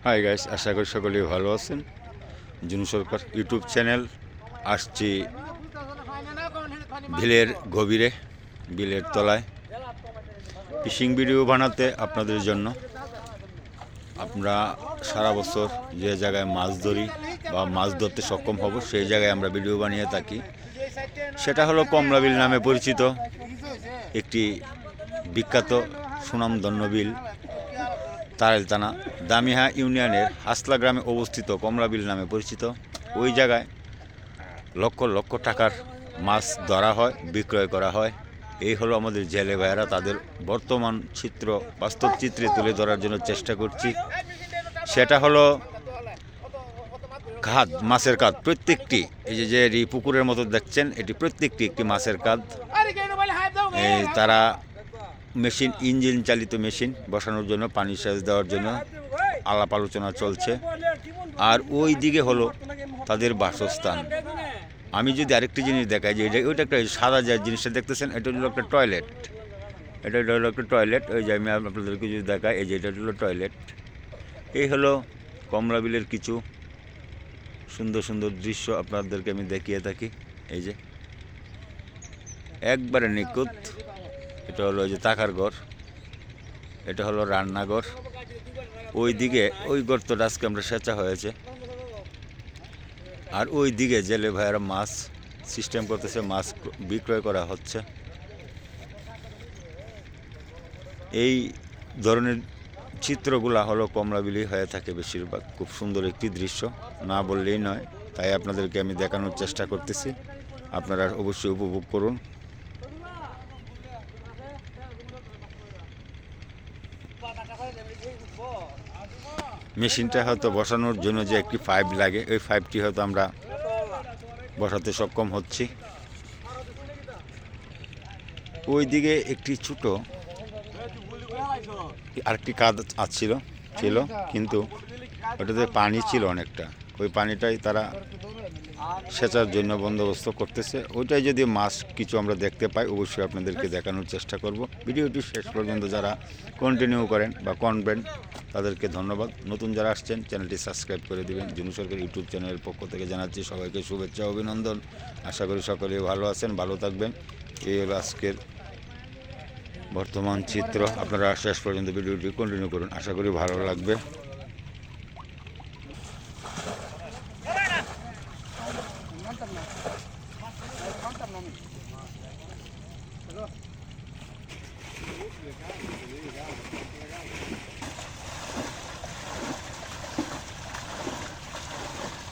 Hi guys, আশা করি সকলেই ভালো আছেন। জুনু সরকার ইউটিউব চ্যানেল। আসছি বিলের গভীরে, বিলের তলায় ফিশিং ভিডিও বানাতে আপনাদের জন্য। আমরা সারা বছর যে জায়গায় মাছ ধরি বা মাছ ধরতে সক্ষম হব সেই জায়গায় আমরা ভিডিও বানিয়ে থাকি। সেটা হলো কমলা বিল নামে পরিচিত একটি বিখ্যাত সুনামধন্য বিল, তারেল থানা দামিহা ইউনিয়নের হাসলা গ্রামে অবস্থিত কমলা বিল নামে পরিচিত। ওই জায়গায় লক্ষ লক্ষ টাকার মাছ ধরা হয়, বিক্রয় করা হয়। এই হলো আমাদের জেলে ভাইয়েরা, তাদের বর্তমান চিত্র বাস্তব চিত্রে তুলে ধরার জন্য চেষ্টা করছি। সেটা হলো খাদ, মাছের কাদ প্রত্যেকটি। এই যে পুকুরের মতো দেখছেন, এটি প্রত্যেকটি একটি মাছের কাদ। তারা মেশিন, ইঞ্জিন চালিত মেশিন বসানোর জন্য, পানি সেচ দেওয়ার জন্য আলাপ আলোচনা চলছে। আর ওই দিকে হলো তাদের বাসস্থান। আমি যদি আরেকটি জিনিস দেখাই, যে ওইটা একটা সাদা যে জিনিসটা দেখতেছেন, এটা হলো একটা টয়লেট। এটা হলো একটা টয়লেট। ওই যে আমি আপনাদেরকে যদি দেখাই, এই যে এটা হলো টয়লেট। এই হলো কমলা বিলের কিছু সুন্দর সুন্দর দৃশ্য আপনাদেরকে আমি দেখিয়ে থাকি। এই যে একবারে নিখুঁত। এটা হলো ওই যে থাকার ঘর, এটা হলো রান্নাঘর। ওই দিকে ওই গর্তটা আজকে আমরা সেচা হয়েছে। আর ওই দিকে জেলে ভাইয়েরা মাছ সিস্টেম করতেছে, মাছ বিক্রয় করা হচ্ছে। এই ধরনের চিত্রগুলা হলো কমলাবিলি হয়ে থাকে বেশিরভাগ। খুব সুন্দর একটি দৃশ্য, না বললেই নয়। তাই আপনাদেরকে আমি দেখানোর চেষ্টা করতেছি, আপনারা অবশ্যই উপভোগ করুন। মেশিনটা হয়তো বসানোর জন্য যে একটি পাইপ লাগে, ওই পাইপটি হয়তো আমরা বসাতে সক্ষম হচ্ছি। ওই দিকে একটি ছোট আরেকটি কাদ ছিল, কিন্তু ওটাতে পানি ছিল অনেকটা। ওই পানিটাই তারা সেচার জন্য বন্দোবস্ত করতেছে। ওইটাই যদি মাছ কিছু আমরা দেখতে পাই, অবশ্যই আপনাদেরকে দেখানোর চেষ্টা করব। ভিডিওটি শেষ পর্যন্ত যারা কন্টিনিউ করেন বা করবেন তাদেরকে ধন্যবাদ। নতুন যারা আসছেন চ্যানেলটি সাবস্ক্রাইব করে দেবেন। জুনু সরকার ইউটিউব চ্যানেলের পক্ষ থেকে জানাচ্ছি সবাইকে শুভেচ্ছা, অভিনন্দন। আশা করি সকলেই ভালো আছেন, ভালো থাকবেন। এই হলো আজকের বর্তমান চিত্র। আপনারা শেষ পর্যন্ত ভিডিওটি কন্টিনিউ করুন, আশা করি ভালো লাগবে।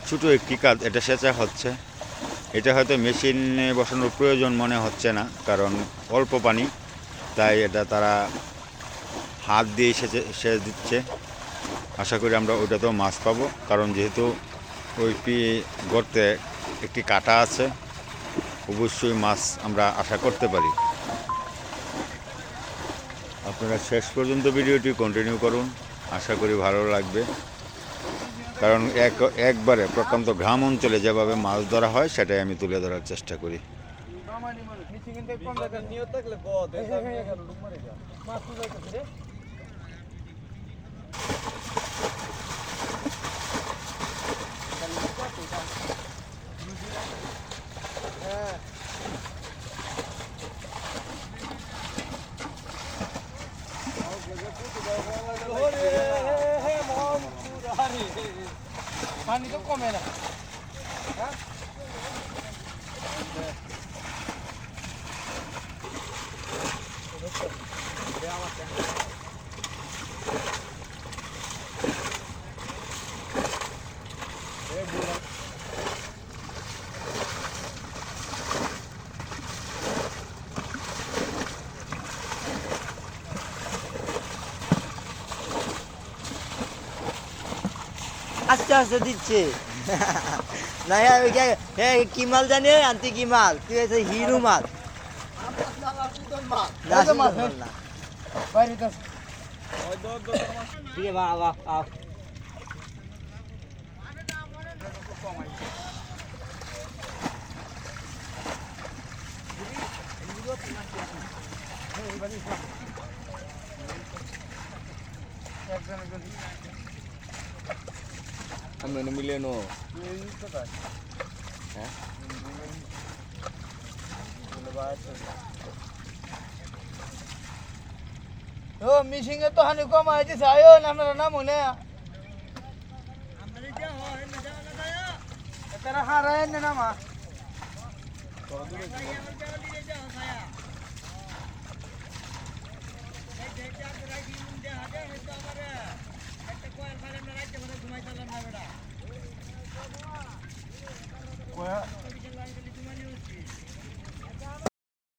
ছোটো একটি কাজ, এটা সেচা হচ্ছে। এটা হয়তো মেশিনে বসানোর প্রয়োজন মনে হচ্ছে না, কারণ অল্প পানি, তাই এটা তারা হাত দিয়ে সেচ দিচ্ছে। আশা করি আমরা ওইটাতেও মাছ পাবো, কারণ যেহেতু ওই গর্তে একটি কাটা আছে, অবশ্যই মাছ আমরা আশা করতে পারি। আপনারা শেষ পর্যন্ত ভিডিওটি কন্টিনিউ করুন, আশা করি ভালো লাগবে। কারণ একবারে প্রত্যন্ত গ্রাম অঞ্চলে যেভাবে মাছ ধরা হয় সেটাই আমি তুলে ধরার চেষ্টা করি। পানি তো কমে না। আস্তে আস্তে দিচ্ছে না। কি মাল জানি আনতে, কি মাল তুই হচ্ছে হিরো মাল আমরা মিলে নো ও মিশিং এ তো হানি কম আছে আয়ো আপনারা নাম হলে তারা হারায় না মা